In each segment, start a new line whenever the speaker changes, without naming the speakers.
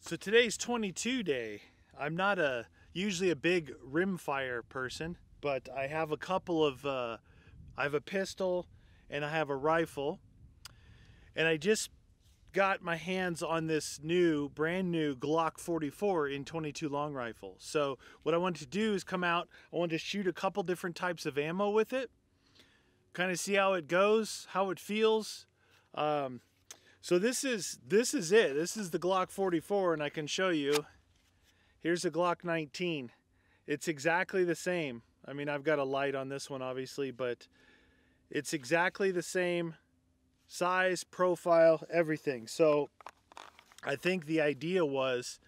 So today's 22 day. I'm not usually a big rimfire person, but I have a couple of I have a pistol and I have a rifle, and I just got my hands on this brand new Glock 44 in 22 long rifle. So what I wanted to do is come out. I wanted to shoot a couple different types of ammo with it, kind of see how it goes, how it feels. So this is it. This is the Glock 44, and I can show you. Here's a Glock 19. It's exactly the same. I mean, I've got a light on this one, obviously, but it's exactly the same size, profile, everything. So I think the idea was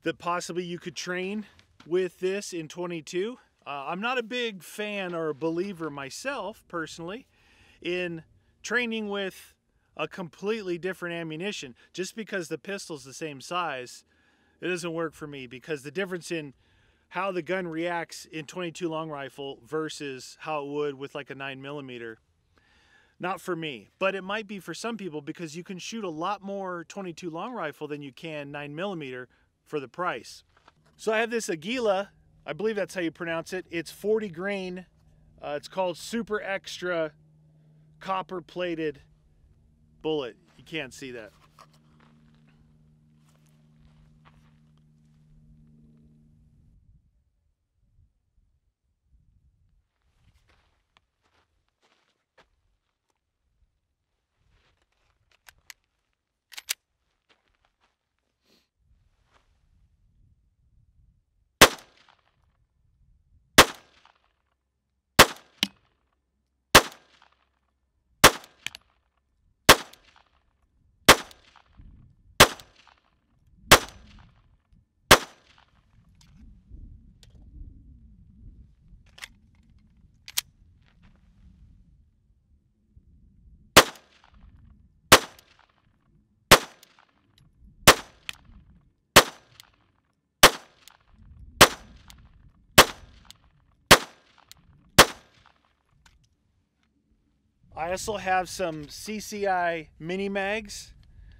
that possibly you could train with this in 22. I'm not a big fan or a believer myself, personally, in training with a completely different ammunition. Just because the pistol's the same size, it doesn't work for me, because the difference in how the gun reacts in 22 long rifle versus how it would with like a 9mm, not for me. But it might be for some people, because you can shoot a lot more 22 long rifle than you can 9mm for the price. So I have this Aguila, I believe that's how you pronounce it. It's 40 grain. It's called Super Extra copper plated bullet. You can't see that. I also have some CCI mini mags.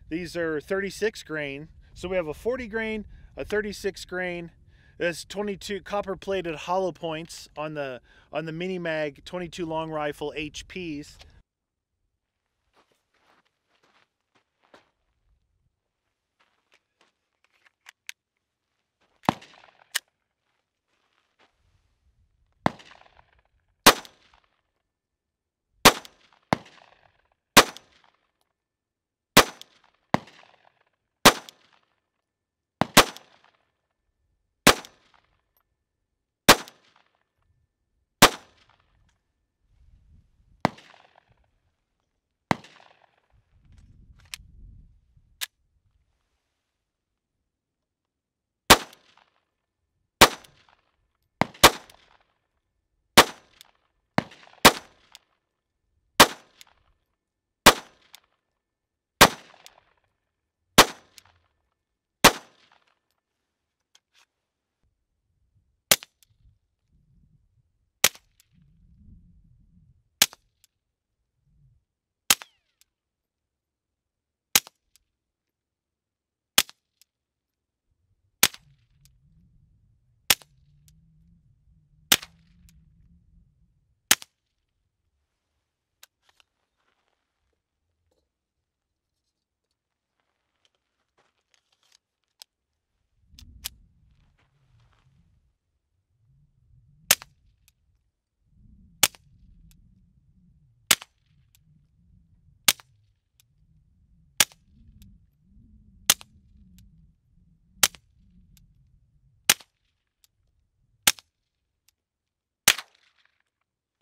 These are 36 grain. So we have a 40 grain, a 36 grain. There's 22 copper plated hollow points on the mini mag 22 long rifle HPs.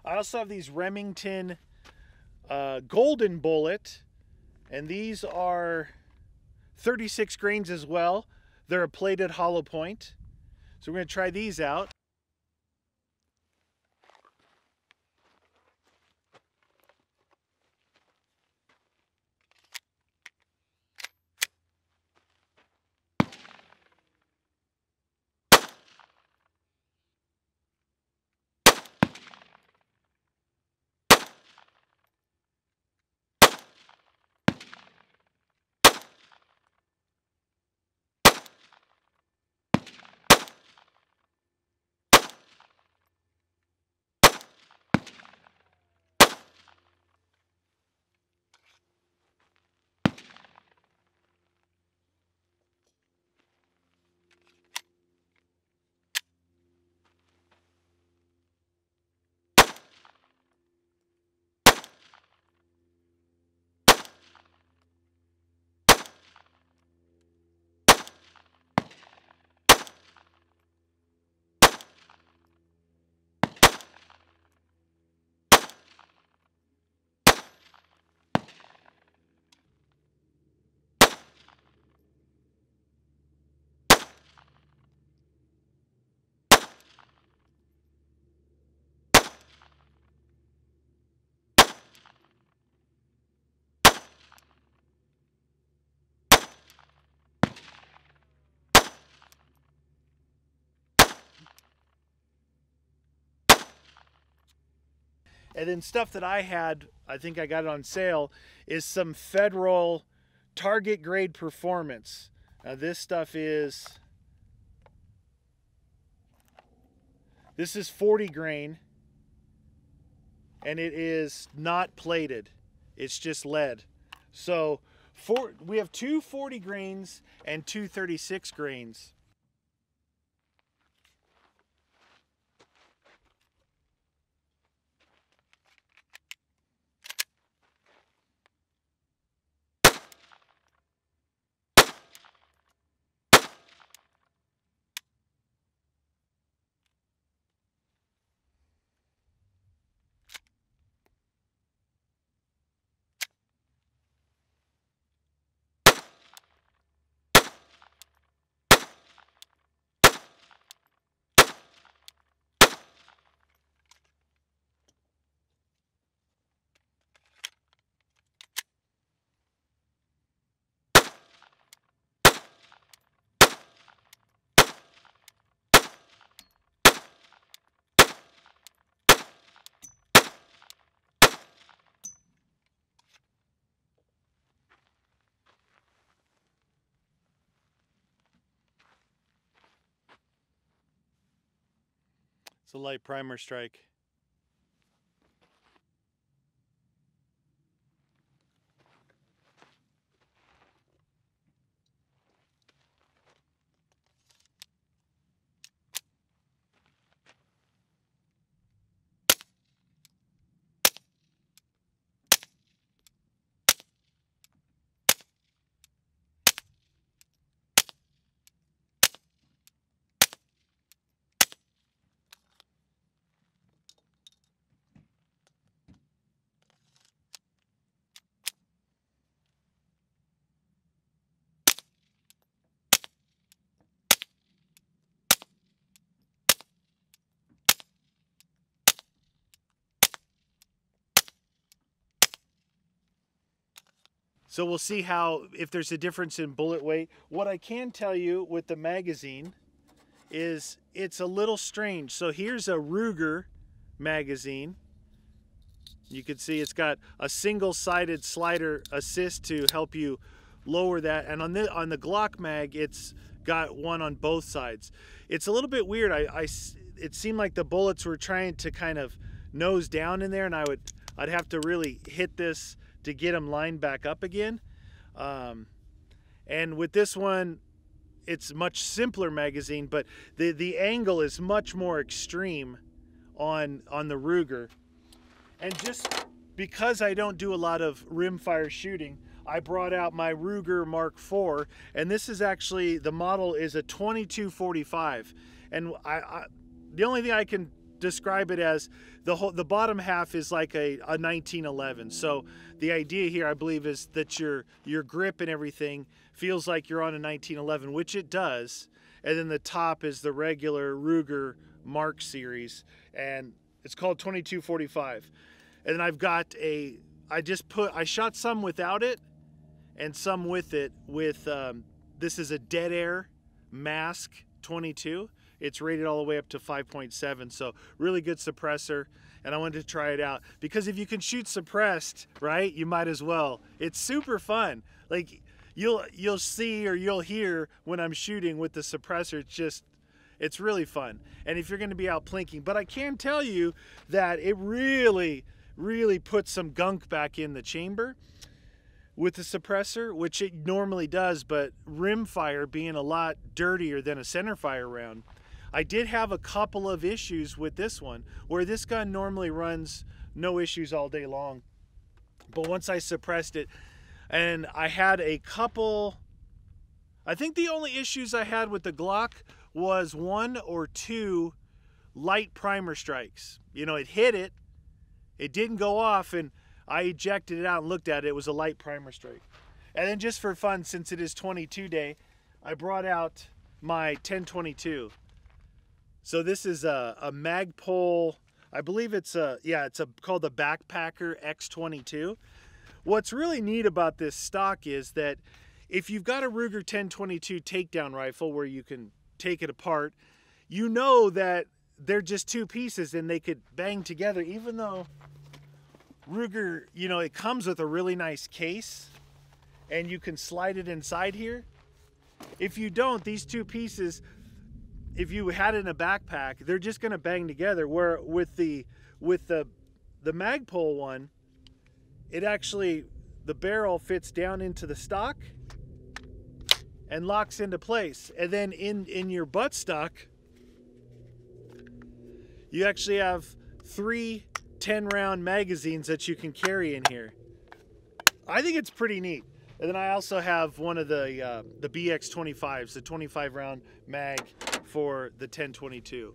I also have these Remington golden bullet, and these are 36 grains as well. They're a plated hollow point. So we're going to try these out. And then stuff that I had, I think I got it on sale, is some Federal Target Grade Performance. Now this stuff is, this is 40 grain, and it is not plated. It's just lead. So we have two 40 grains and two 36 grains. It's a light primer strike. So we'll see if there's a difference in bullet weight. What I can tell you with the magazine is it's a little strange. So here's a Ruger magazine. You can see it's got a single-sided slider assist to help you lower that. And on the Glock mag, it's got one on both sides. It's a little bit weird. It seemed like the bullets were trying to kind of nose down in there, and I'd have to really hit this to get them lined back up again. And with this one, it's much simpler magazine, but the angle is much more extreme on the Ruger. And just because I don't do a lot of rimfire shooting, I brought out my Ruger Mark IV, and this is actually, the model is a 2245. And the only thing I can describe it as, the bottom half is like a 1911. So the idea here, I believe, is that your grip and everything feels like you're on a 1911, which it does. And then the top is the regular Ruger Mark series, and it's called 2245. And then I've got I shot some without it and some with it with, this is a Dead Air Mask 22. It's rated all the way up to 5.7, so really good suppressor, and I wanted to try it out. Because if you can shoot suppressed, right, you might as well. It's super fun. Like, you'll see or you'll hear when I'm shooting with the suppressor, it's really fun. And if you're gonna be out plinking, but I can tell you that it really, really puts some gunk back in the chamber with the suppressor, which it normally does, but rimfire being a lot dirtier than a centerfire round, I did have a couple of issues with this one, where this gun normally runs no issues all day long. But once I suppressed it, and I had a couple, I think the only issues I had with the Glock was 1 or 2 light primer strikes. You know, it hit it, it didn't go off, and I ejected it out and looked at it. It was a light primer strike. And then just for fun, since it is 22 day, I brought out my 1022. So this is a Magpul, I believe it's called the Backpacker X22. What's really neat about this stock is that if you've got a Ruger 1022 takedown rifle where you can take it apart, you know that they're just two pieces and they could bang together, even though Ruger, you know, it comes with a really nice case and you can slide it inside here. If you don't, these two pieces, if you had it in a backpack, they're just gonna bang together. Where with the Magpul one, it actually, the barrel fits down into the stock and locks into place. And then in your buttstock, you actually have 3 10-round magazines that you can carry in here. I think it's pretty neat. And then I also have one of the BX25s, the 25-round mag for the 1022.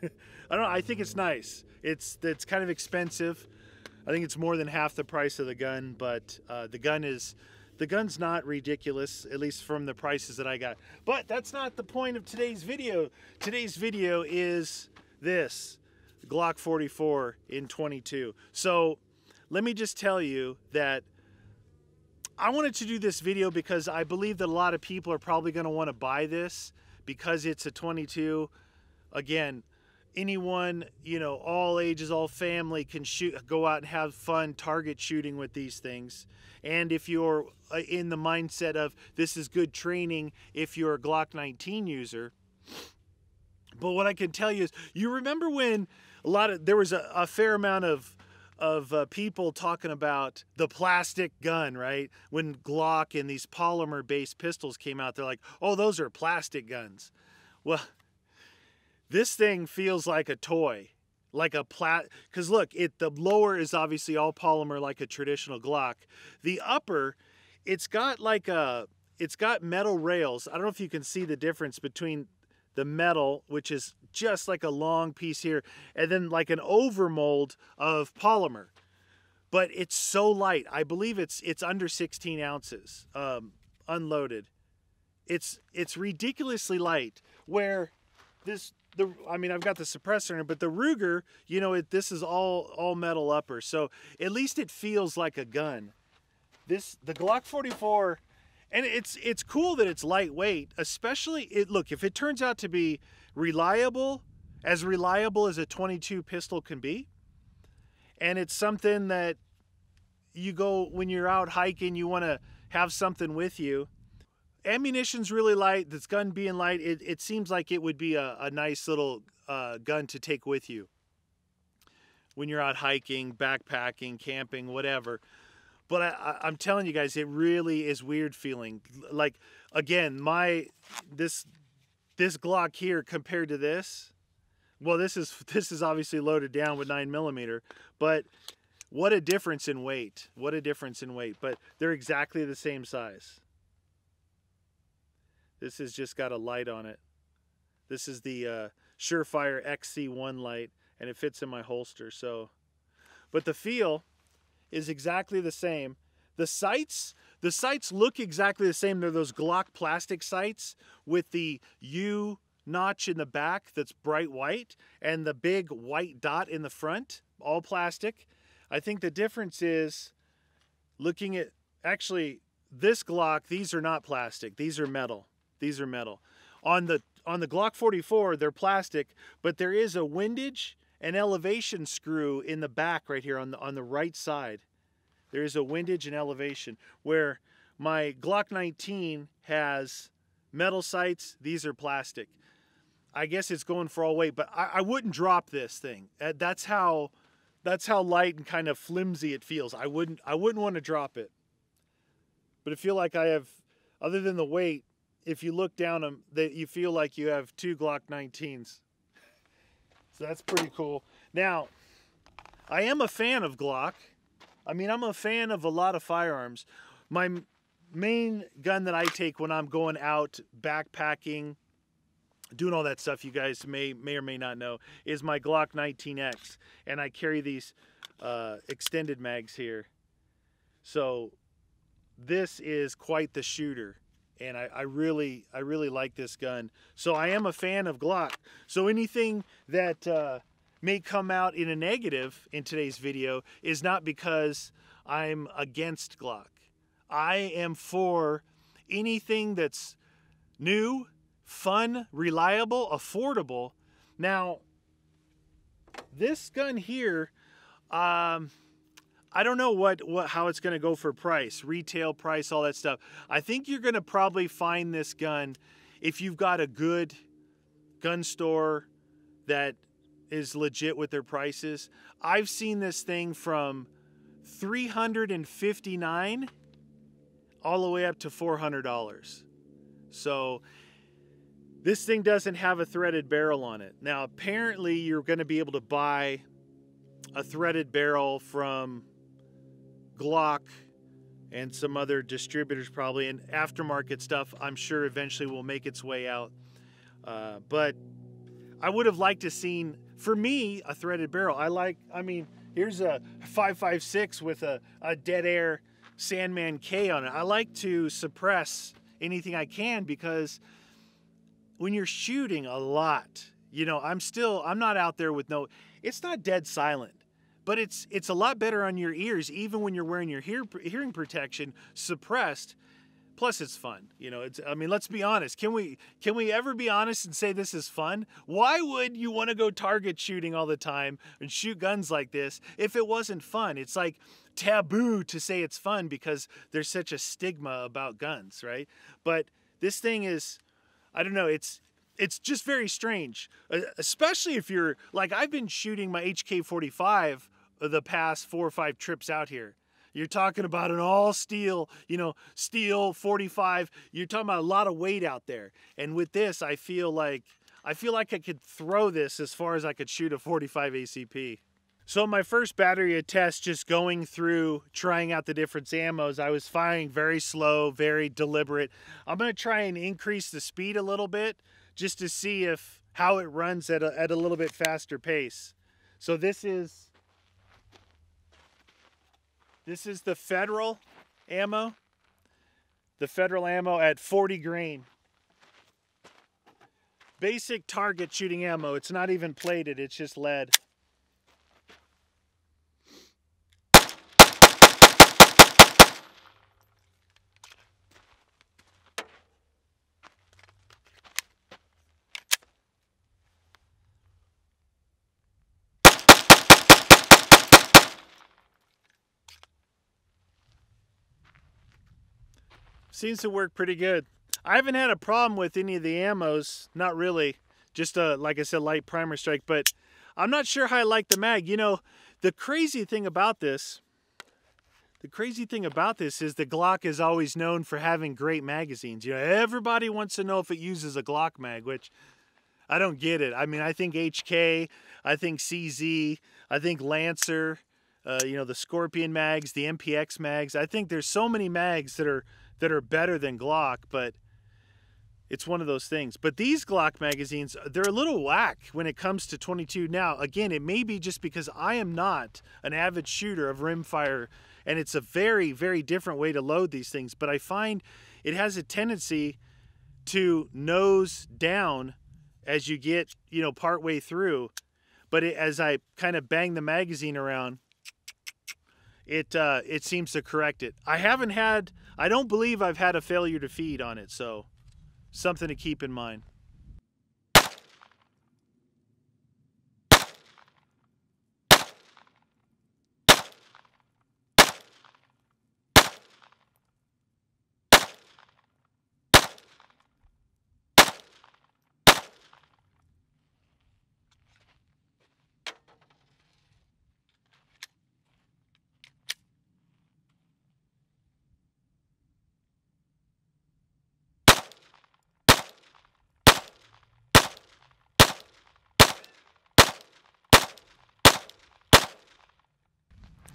I don't know, I think it's nice. It's kind of expensive. I think it's more than half the price of the gun, but the gun's not ridiculous, at least from the prices that I got. But that's not the point of today's video. Today's video is this Glock 44 in 22. So let me just tell you that I wanted to do this video because I believe that a lot of people are probably going to want to buy this because it's a 22. Again, anyone, you know, all ages, all family can go out and have fun target shooting with these things. And if you're in the mindset of this is good training if you're a Glock 19 user. But what I can tell you is, you remember when there was a fair amount of people talking about the plastic gun, right? When Glock and these polymer-based pistols came out, they're like, oh, those are plastic guns. Well, this thing feels like a toy, like a because look, the lower is obviously all polymer like a traditional Glock. The upper, it's got metal rails. I don't know if you can see the difference between the metal, which is just like a long piece here, and then like an overmold of polymer. But it's so light. I believe it's under 16 ounces unloaded. It's ridiculously light. Where I mean, I've got the suppressor in it, but the Ruger, you know, this is all metal upper, so at least it feels like a gun. The Glock 44. And it's cool that it's lightweight, especially look, if it turns out to be reliable as a 22 pistol can be, and it's something that you go when you're out hiking, you want to have something with you. Ammunition's really light. This gun being light, it seems like it would be a nice little gun to take with you when you're out hiking, backpacking, camping, whatever. But I'm telling you guys, it really is weird feeling. Like, again, this Glock here compared to this, well, this is obviously loaded down with 9mm, but what a difference in weight. What a difference in weight. But they're exactly the same size. This has just got a light on it. This is the Surefire XC1 light, and it fits in my holster. So, but the feel is exactly the same. The sights look exactly the same. They're those Glock plastic sights with the U notch in the back that's bright white and the big white dot in the front, all plastic. I think the difference is, looking at, actually, this Glock, these are not plastic. These are metal. These are metal. On the Glock 44, they're plastic, but there is a windage and elevation screw in the back right here on the right side. There is a windage and elevation, where my Glock 19 has metal sights. These are plastic. I guess it's going for all weight, but I wouldn't drop this thing. That's how light and kind of flimsy it feels. I wouldn't want to drop it. But I feel like I have, other than the weight, if you look down them, you feel like you have 2 Glock 19s. So that's pretty cool. Now, I am a fan of Glock. I mean, I'm a fan of a lot of firearms. My main gun that I take when I'm going out backpacking, doing all that stuff you guys may or may not know, is my Glock 19X. And I carry these extended mags here. So this is quite the shooter. And I really like this gun. So I am a fan of Glock. So anything that may come out in a negative in today's video is not because I'm against Glock. I am for anything that's new, fun, reliable, affordable. Now, this gun here, I don't know how it's going to go for price, retail price, all that stuff. I think you're going to probably find this gun if you've got a good gun store that is legit with their prices. I've seen this thing from $359 all the way up to $400. So this thing doesn't have a threaded barrel on it. Now, apparently you're going to be able to buy a threaded barrel from Glock and some other distributors probably, and aftermarket stuff I'm sure eventually will make its way out. But I would have liked to seen, for me, a threaded barrel. I mean, here's a 5.56 with a dead air Sandman K on it. I like to suppress anything I can, because when you're shooting a lot, you know, I'm not out there with it's not dead silent, but it's a lot better on your ears, even when you're wearing your hearing protection suppressed. Plus, it's fun. You know, I mean, let's be honest. Can we ever be honest and say this is fun? Why would you want to go target shooting all the time and shoot guns like this if it wasn't fun? It's like taboo to say it's fun because there's such a stigma about guns, right? But this thing is, I don't know, it's just very strange, especially if you're, like, I've been shooting my HK-45 the past 4 or 5 trips out here. You're talking about an all steel, you know, steel 45. You're talking about a lot of weight out there. And with this, I feel like I could throw this as far as I could shoot a 45 ACP. So my first battery test, just going through, trying out the different ammos, I was firing very slow, very deliberate. I'm going to try and increase the speed a little bit just to see how it runs at a little bit faster pace. So this is the Federal ammo. The Federal ammo at 40 grain. Basic target shooting ammo. It's not even plated, it's just lead. Seems to work pretty good. I haven't had a problem with any of the ammos, not really. Just like I said, light primer strike, but I'm not sure how I like the mag. You know, the crazy thing about this is the Glock is always known for having great magazines. You know, everybody wants to know if it uses a Glock mag, which I don't get it. I mean, I think HK, I think CZ, I think Lancer, you know, the Scorpion mags, the MPX mags. I think there's so many mags that are better than Glock, but it's one of those things. But these Glock magazines, they're a little whack when it comes to 22. Now, again, it may be just because I am not an avid shooter of rimfire, and it's a very, very different way to load these things, but I find it has a tendency to nose down as you get, you know, partway through. But as I kind of bang the magazine around, it seems to correct it. I don't believe I've had a failure to feed on it, so something to keep in mind.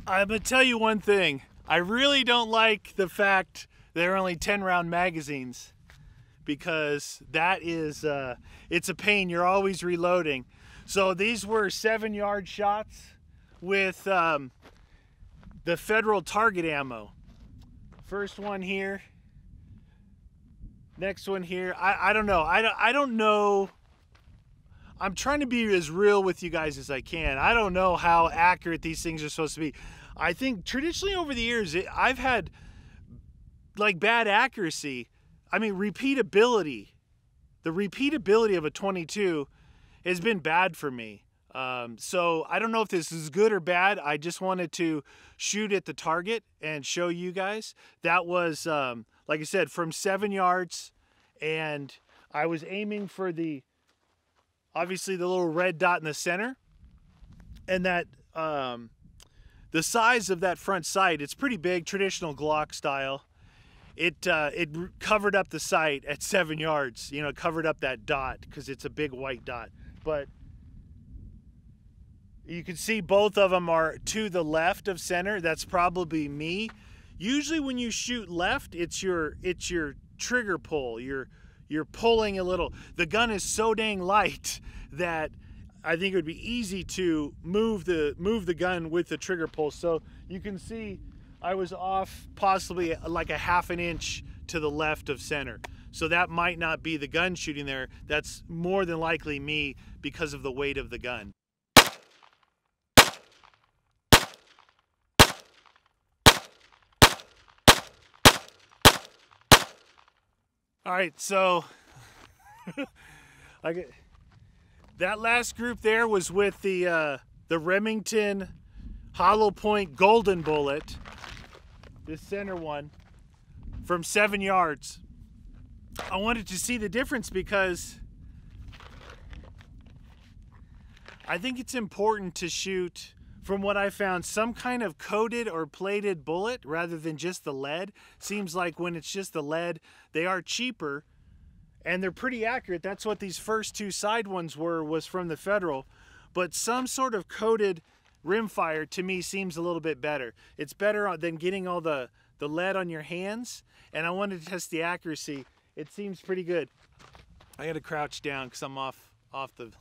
I'm going to tell you one thing. I really don't like the fact they're only 10-round magazines, because that is, it's a pain. You're always reloading. So these were 7-yard shots with the Federal target ammo. First one here. Next one here. I don't know. I don't know. I'm trying to be as real with you guys as I can. I don't know how accurate these things are supposed to be. I think traditionally over the years, I've had like bad accuracy. I mean, repeatability. The repeatability of a 22 has been bad for me. So I don't know if this is good or bad. I just wanted to shoot at the target and show you guys. That was, like I said, from 7 yards, and I was aiming for obviously the little red dot in the center, and that, the size of that front sight, it's pretty big, traditional Glock style. It covered up the sight at 7 yards, you know, covered up that dot because it's a big white dot. But you can see both of them are to the left of center. That's probably me. Usually when you shoot left, it's your trigger pull. You're pulling a little. The gun is so dang light that I think it would be easy to move the gun with the trigger pull. So you can see I was off possibly like a ½ an inch to the left of center. So that might not be the gun shooting there. That's more than likely me because of the weight of the gun. All right, so that last group there was with the Remington hollow point golden bullet, this center one, from 7 yards. I wanted to see the difference because I think it's important to shoot, from what I found, some kind of coated or plated bullet rather than just the lead. Seems like when it's just the lead, they are cheaper and they're pretty accurate. That's what these first two side ones was from the Federal. But some sort of coated rimfire to me seems a little bit better. It's better than getting all the lead on your hands, and I wanted to test the accuracy. It seems pretty good. I gotta crouch down because I'm off the...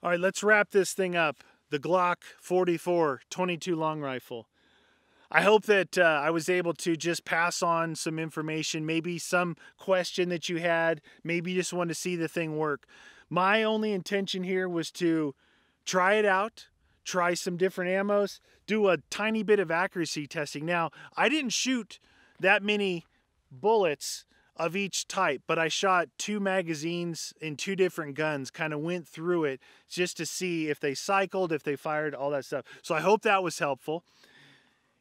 All right, let's wrap this thing up. The Glock 44 22 long rifle. I hope that I was able to just pass on some information, maybe some question that you had, maybe you just wanted to see the thing work. My only intention here was to try it out, try some different ammos, do a tiny bit of accuracy testing. Now, I didn't shoot that many bullets of each type, but I shot 2 magazines in 2 different guns, kind of went through it just to see if they cycled, if they fired, all that stuff. So I hope that was helpful.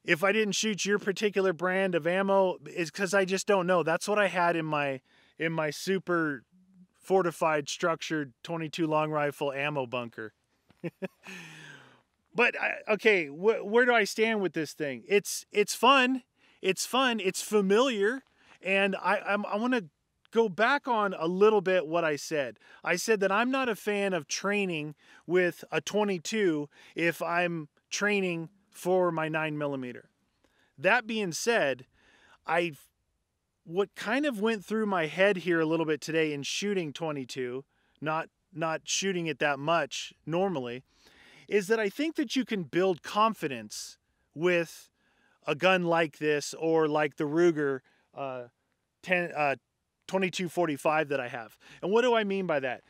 If I didn't shoot your particular brand of ammo, it's because I just don't know. That's what I had in my super fortified, structured 22 long rifle ammo bunker. But okay, where do I stand with this thing? It's fun. It's fun. It's familiar. And I want to go back on a little bit what I said. I said that I'm not a fan of training with a 22 if I'm training for my 9mm. That being said, what kind of went through my head here a little bit today in shooting 22, not shooting it that much normally, is that I think that you can build confidence with a gun like this, or like the Ruger 2245 that I have. And what do I mean by that?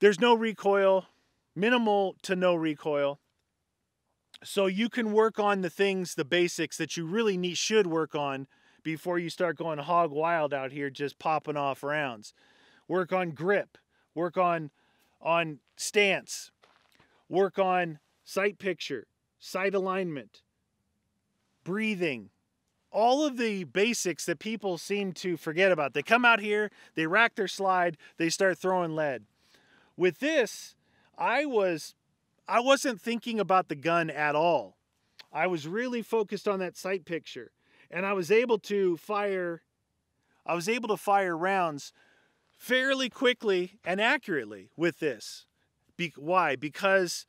There's no recoil, minimal to no recoil. So you can work on the things, the basics that you really should work on before you start going hog wild out here just popping off rounds. Work on grip, work on stance, work on sight picture, sight alignment, breathing, all of the basics that people seem to forget about. They come out here, they rack their slide, they start throwing lead. With this, I wasn't thinking about the gun at all. I was really focused on that sight picture, and I was able to fire rounds fairly quickly and accurately with this. Why? Because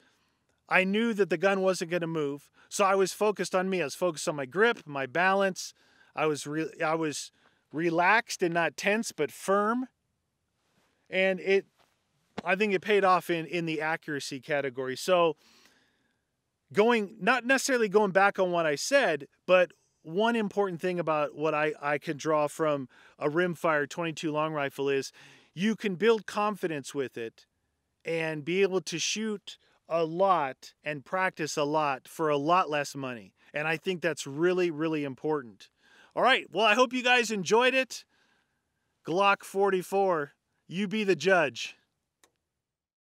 I knew that the gun wasn't going to move. So I was focused on me. I was focused on my grip, my balance. I was relaxed and not tense, but firm. And I think it paid off in the accuracy category. So not necessarily going back on what I said, but one important thing about what I can draw from a rimfire 22 long rifle is you can build confidence with it and be able to shoot a lot and practice a lot for a lot less money. And I think that's really, really important. All right, well, I hope you guys enjoyed it. Glock 44, you be the judge.